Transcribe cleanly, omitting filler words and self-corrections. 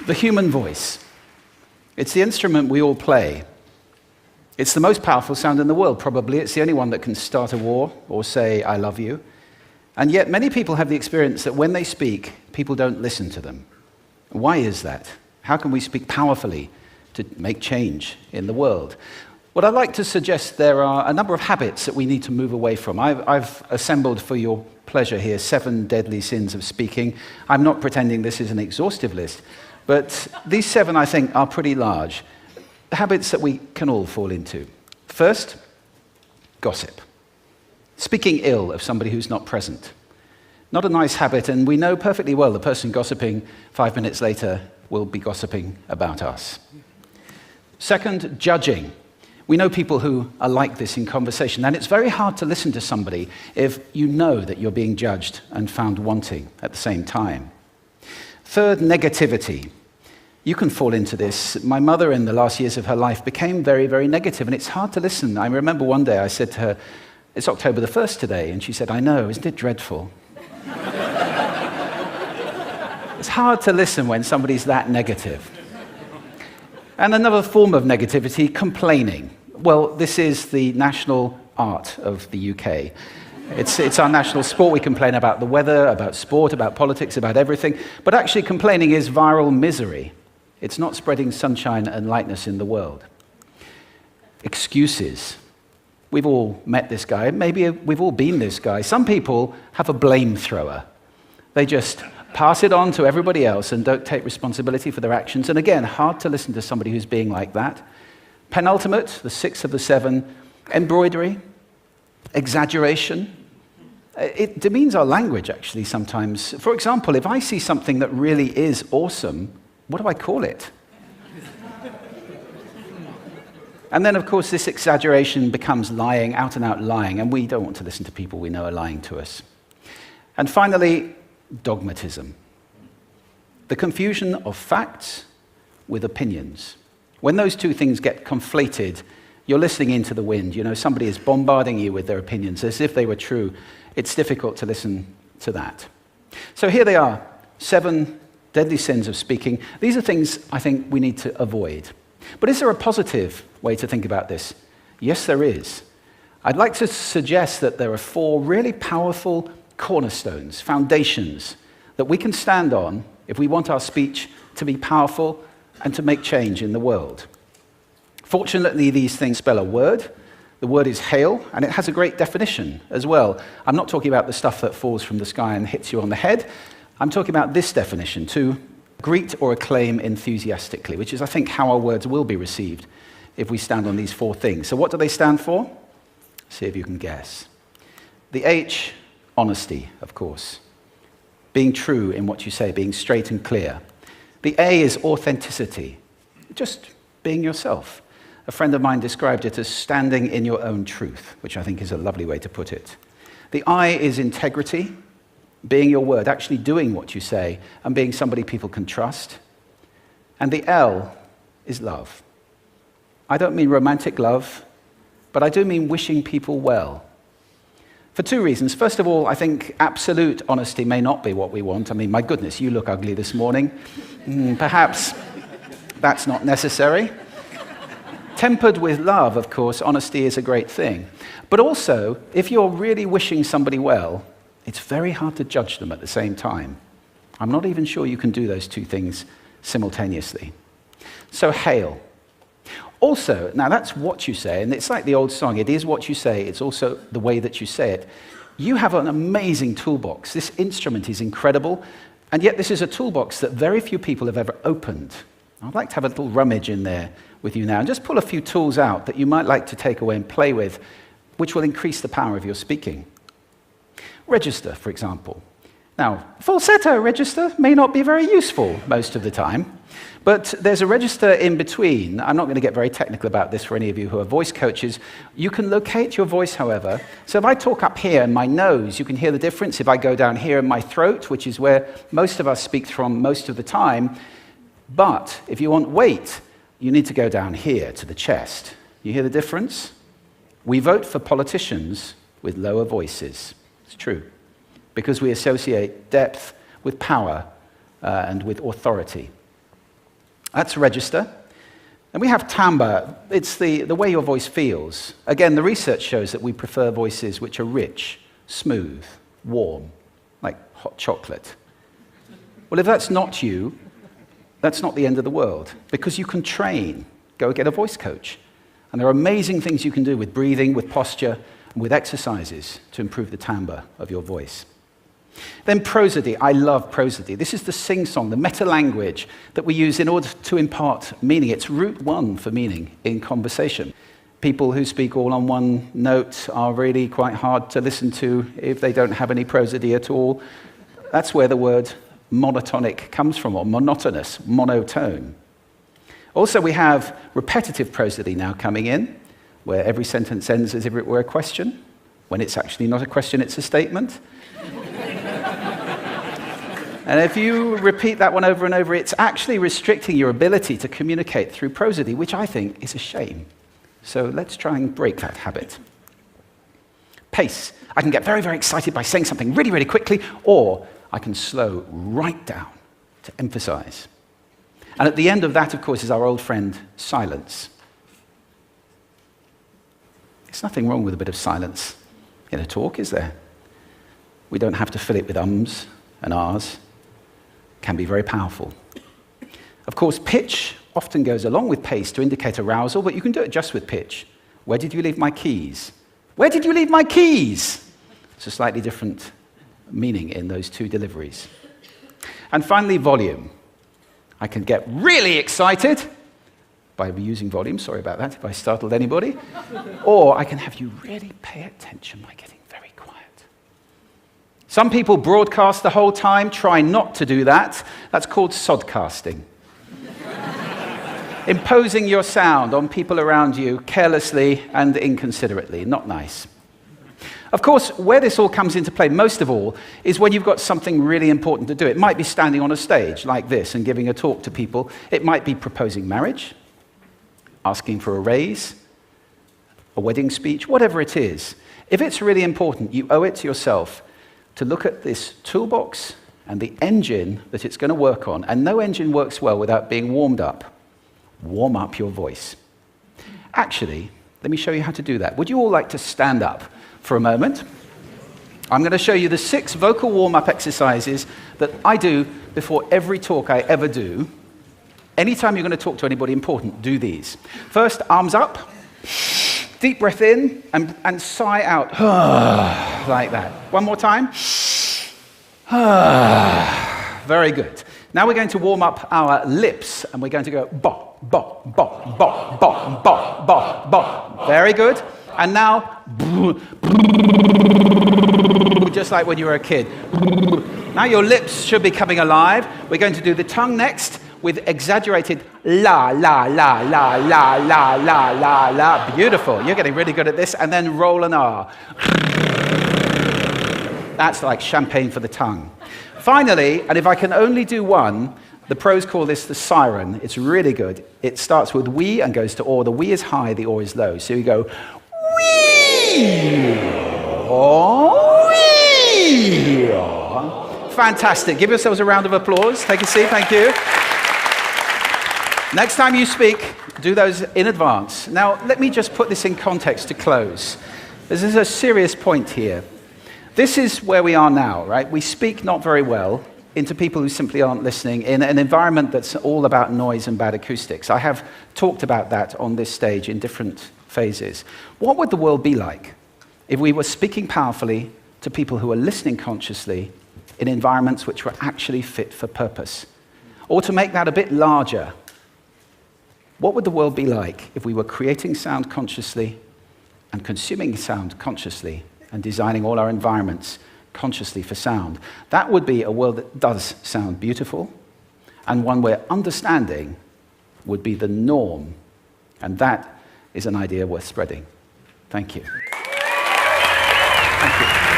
The human voice. It's the instrument we all play. It's the most powerful sound in the world, probably. It's the only one that can start a war or say, I love you. And yet many people have the experience that when they speak, people don't listen to them. Why is that? How can we speak powerfully to make change in the world? What I'd like to suggest, there are a number of habits that we need to move away from. I've assembled for your pleasure here 7 deadly sins of speaking. I'm not pretending this is an exhaustive list, but these 7, I think, are pretty large. Habits that we can all fall into. First, gossip. Speaking ill of somebody who's not present. Not a nice habit, and we know perfectly well the person gossiping 5 minutes later will be gossiping about us. Second, judging. We know people who are like this in conversation, and it's very hard to listen to somebody if you know that you're being judged and found wanting at the same time. Third, negativity. You can fall into this. My mother, in the last years of her life, became very, very negative, and it's hard to listen. I remember one day I said to her, it's October the 1st today, and she said, I know, isn't it dreadful? It's hard to listen when somebody's that negative. And another form of negativity, complaining. Well, this is the national art of the UK. It's our national sport. We complain about the weather, about sport, about politics, about everything. But actually, complaining is viral misery. It's not spreading sunshine and lightness in the world. Excuses. We've all met this guy. Maybe we've all been this guy. Some people have a blame thrower. They just pass it on to everybody else and don't take responsibility for their actions. And again, hard to listen to somebody who's being like that. Penultimate, the 6th of the 7, embroidery, exaggeration. It demeans our language, actually, sometimes. For example, if I see something that really is awesome, what do I call it? And then, of course, this exaggeration becomes lying, out and out lying, and we don't want to listen to people we know are lying to us. And finally, dogmatism. The confusion of facts with opinions. When those two things get conflated, you're listening into the wind. You know, somebody is bombarding you with their opinions as if they were true. It's difficult to listen to that. So here they are, 7 deadly sins of speaking. These are things I think we need to avoid. But is there a positive way to think about this? Yes, there is. I'd like to suggest that there are 4 really powerful cornerstones, foundations, that we can stand on if we want our speech to be powerful and to make change in the world. Fortunately, these things spell a word. The word is hail, and it has a great definition as well. I'm not talking about the stuff that falls from the sky and hits you on the head. I'm talking about this definition, to greet or acclaim enthusiastically, which is, I think, how our words will be received if we stand on these 4 things. So what do they stand for? See if you can guess. The H, honesty, of course. Being true in what you say, being straight and clear. The A is authenticity, just being yourself. A friend of mine described it as standing in your own truth, which I think is a lovely way to put it. The I is integrity, being your word, actually doing what you say, and being somebody people can trust. And the L is love. I don't mean romantic love, but I do mean wishing people well. For 2 reasons. First of all, I think absolute honesty may not be what we want. I mean, my goodness, you look ugly this morning. Perhaps that's not necessary. Tempered with love, of course, honesty is a great thing. But also, if you're really wishing somebody well, it's very hard to judge them at the same time. I'm not even sure you can do those 2 things simultaneously. So, hail. Also, now that's what you say, and it's like the old song, it is what you say, it's also the way that you say it. You have an amazing toolbox. This instrument is incredible, and yet this is a toolbox that very few people have ever opened. I'd like to have a little rummage in there with you now, and just pull a few tools out that you might like to take away and play with, which will increase the power of your speaking. Register, for example. Now, falsetto register may not be very useful most of the time, but there's a register in between. I'm not going to get very technical about this for any of you who are voice coaches. You can locate your voice, however. So if I talk up here in my nose, you can hear the difference. If I go down here in my throat, which is where most of us speak from most of the time, but if you want weight, you need to go down here to the chest. You hear the difference? We vote for politicians with lower voices. It's true, because we associate depth with power and with authority. That's register. And we have timbre. It's the way your voice feels. Again, the research shows that we prefer voices which are rich, smooth, warm, like hot chocolate. Well, if that's not you, that's not the end of the world, because you can train. Go get a voice coach. And there are amazing things you can do with breathing, with posture, and with exercises to improve the timbre of your voice. Then prosody. I love prosody. This is the sing-song, the meta-language that we use in order to impart meaning. It's route one for meaning in conversation. People who speak all on one note are really quite hard to listen to if they don't have any prosody at all. That's where the word monotonic comes from, or monotonous, monotone. Also, we have repetitive prosody now coming in, where every sentence ends as if it were a question, when it's actually not a question, it's a statement. And if you repeat that one over and over, it's actually restricting your ability to communicate through prosody, which I think is a shame. So let's try and break that habit. Pace. I can get very, very excited by saying something really, really quickly, or I can slow right down to emphasize. And at the end of that, of course, is our old friend, silence. There's nothing wrong with a bit of silence in a talk, is there? We don't have to fill it with ums and ahs. Can be very powerful. Of course, pitch often goes along with pace to indicate arousal, but you can do it just with pitch. Where did you leave my keys? Where did you leave my keys? It's a slightly different meaning in those two deliveries. And finally, volume. I can get really excited by using volume. Sorry about that if I startled anybody. Or I can have you really pay attention by getting very quiet. Some people broadcast the whole time. Try not to do that. That's called sodcasting. Imposing your sound on people around you carelessly and inconsiderately. Not nice. Of course, where this all comes into play most of all is when you've got something really important to do. It might be standing on a stage like this and giving a talk to people. It might be proposing marriage, asking for a raise, a wedding speech, whatever it is. If it's really important, you owe it to yourself to look at this toolbox and the engine that it's going to work on. And no engine works well without being warmed up. Warm up your voice. Actually, let me show you how to do that. Would you all like to stand up for a moment? I'm going to show you the 6 vocal warm-up exercises that I do before every talk I ever do. Anytime you're going to talk to anybody important, do these. First, arms up, deep breath in, and sigh out, like that. One more time. Very good. Now we're going to warm up our lips, and we're going to go bop, bop, bop, bop, bop, bop, bop, bop. Very good. And now, just like when you were a kid. Now your lips should be coming alive. We're going to do the tongue next with exaggerated la, la, la, la, la, la, la, la, la. Beautiful. You're getting really good at this. And then roll an R. That's like champagne for the tongue. Finally, and if I can only do one, the pros call this the siren. It's really good. It starts with we and goes to or. The we is high, the or is low. So you go wee, or, wee. Fantastic. Give yourselves a round of applause. Take a seat. Thank you. Next time you speak, do those in advance. Now, let me just put this in context to close. This is a serious point here. This is where we are now, right? We speak not very well into people who simply aren't listening in an environment that's all about noise and bad acoustics. I have talked about that on this stage in different phases. What would the world be like if we were speaking powerfully to people who are listening consciously in environments which were actually fit for purpose? Or to make that a bit larger, what would the world be like if we were creating sound consciously and consuming sound consciously and designing all our environments consciously for sound? That would be a world that does sound beautiful, and one where understanding would be the norm. And that is an idea worth spreading. Thank you. Thank you.